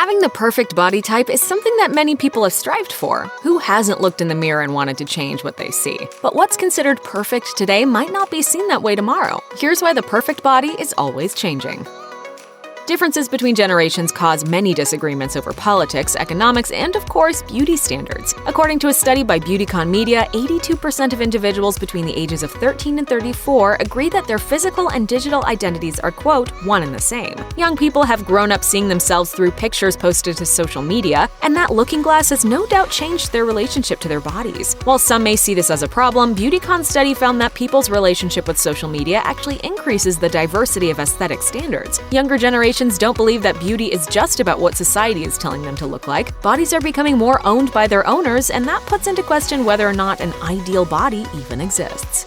Having the perfect body type is something that many people have strived for. Who hasn't looked in the mirror and wanted to change what they see? But what's considered perfect today might not be seen that way tomorrow. Here's why the perfect body is always changing. Differences between generations cause many disagreements over politics, economics, and, of course, beauty standards. According to a study by Beautycon Media, 82% of individuals between the ages of 13 and 34 agree that their physical and digital identities are, quote, one and the same. Young people have grown up seeing themselves through pictures posted to social media, and that looking glass has no doubt changed their relationship to their bodies. While some may see this as a problem, Beautycon's study found that people's relationship with social media actually increases the diversity of aesthetic standards. Younger generations don't believe that beauty is just about what society is telling them to look like. Bodies are becoming more owned by their owners, and that puts into question whether or not an ideal body even exists.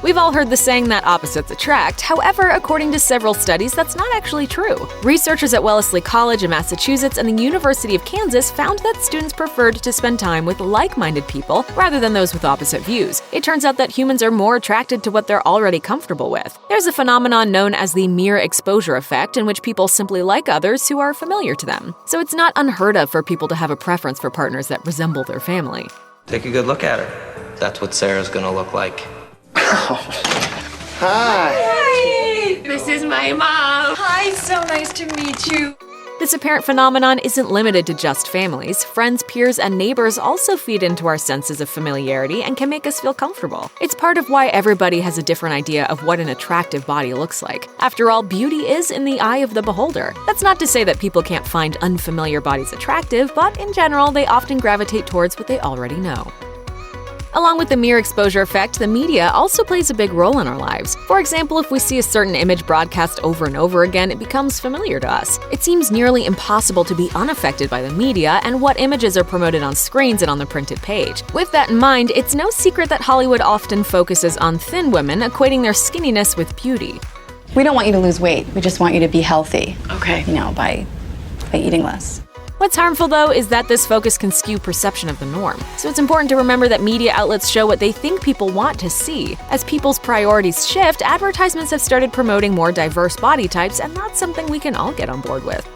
We've all heard the saying that opposites attract. However, according to several studies, that's not actually true. Researchers at Wellesley College in Massachusetts and the University of Kansas found that students preferred to spend time with like-minded people rather than those with opposite views. It turns out that humans are more attracted to what they're already comfortable with. There's a phenomenon known as the mere exposure effect, in which people simply like others who are familiar to them. So it's not unheard of for people to have a preference for partners that resemble their family. Take a good look at her. That's what Sarah's gonna look like. Hi. Hi. This is my mom. Hi, so nice to meet you. This apparent phenomenon isn't limited to just families. Friends, peers, and neighbors also feed into our senses of familiarity and can make us feel comfortable. It's part of why everybody has a different idea of what an attractive body looks like. After all, beauty is in the eye of the beholder. That's not to say that people can't find unfamiliar bodies attractive, but in general, they often gravitate towards what they already know. Along with the mere exposure effect, the media also plays a big role in our lives. For example, if we see a certain image broadcast over and over again, it becomes familiar to us. It seems nearly impossible to be unaffected by the media and what images are promoted on screens and on the printed page. With that in mind, it's no secret that Hollywood often focuses on thin women, equating their skinniness with beauty. We don't want you to lose weight. We just want you to be healthy. Okay. By eating less. What's harmful, though, is that this focus can skew perception of the norm. So it's important to remember that media outlets show what they think people want to see. As people's priorities shift, advertisements have started promoting more diverse body types, and that's something we can all get on board with.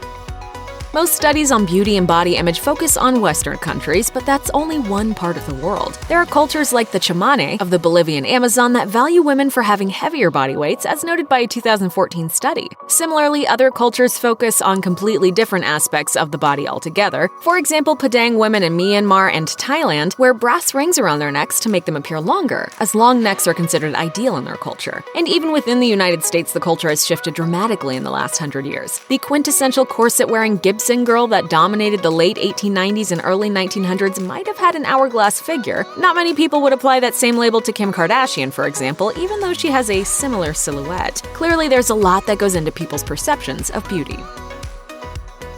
Most studies on beauty and body image focus on Western countries, but that's only one part of the world. There are cultures like the Chamane of the Bolivian Amazon that value women for having heavier body weights, as noted by a 2014 study. Similarly, other cultures focus on completely different aspects of the body altogether. For example, Padang women in Myanmar and Thailand wear brass rings around their necks to make them appear longer, as long necks are considered ideal in their culture. And even within the United States, the culture has shifted dramatically in the last 100 years. The quintessential corset-wearing Gibson girl that dominated the late 1890s and early 1900s might have had an hourglass figure. Not many people would apply that same label to Kim Kardashian, for example, even though she has a similar silhouette. Clearly, there's a lot that goes into people's perceptions of beauty.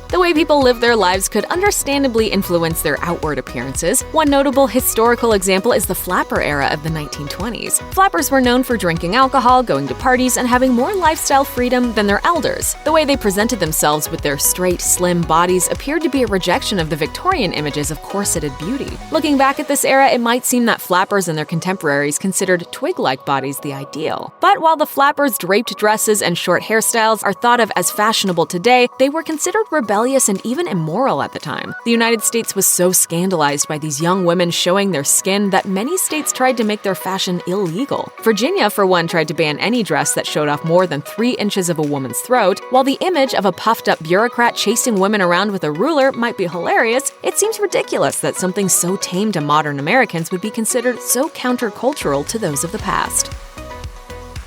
The way people live their lives could understandably influence their outward appearances. One notable historical example is the flapper era of the 1920s. Flappers were known for drinking alcohol, going to parties, and having more lifestyle freedom than their elders. The way they presented themselves with their straight, slim bodies appeared to be a rejection of the Victorian images of corseted beauty. Looking back at this era, it might seem that flappers and their contemporaries considered twig-like bodies the ideal. But while the flappers' draped dresses and short hairstyles are thought of as fashionable today, they were considered rebellious and even immoral at the time. The United States was so scandalized by these young women showing their skin that many states tried to make their fashion illegal. Virginia, for one, tried to ban any dress that showed off more than 3 inches of a woman's throat. While the image of a puffed-up bureaucrat chasing women around with a ruler might be hilarious, it seems ridiculous that something so tame to modern Americans would be considered so countercultural to those of the past.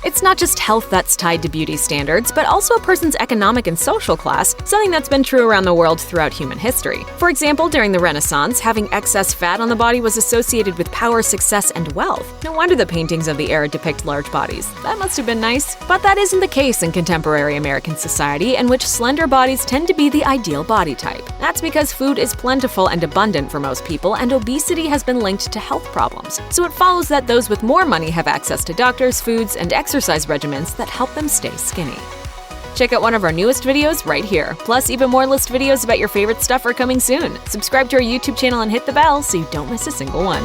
It's not just health that's tied to beauty standards, but also a person's economic and social class, something that's been true around the world throughout human history. For example, during the Renaissance, having excess fat on the body was associated with power, success, and wealth. No wonder the paintings of the era depict large bodies. That must have been nice. But that isn't the case in contemporary American society, in which slender bodies tend to be the ideal body type. That's because food is plentiful and abundant for most people, and obesity has been linked to health problems. So it follows that those with more money have access to doctors, foods, and exercise regimens that help them stay skinny. Check out one of our newest videos right here. Plus, even more list videos about your favorite stuff are coming soon. Subscribe to our YouTube channel and hit the bell so you don't miss a single one.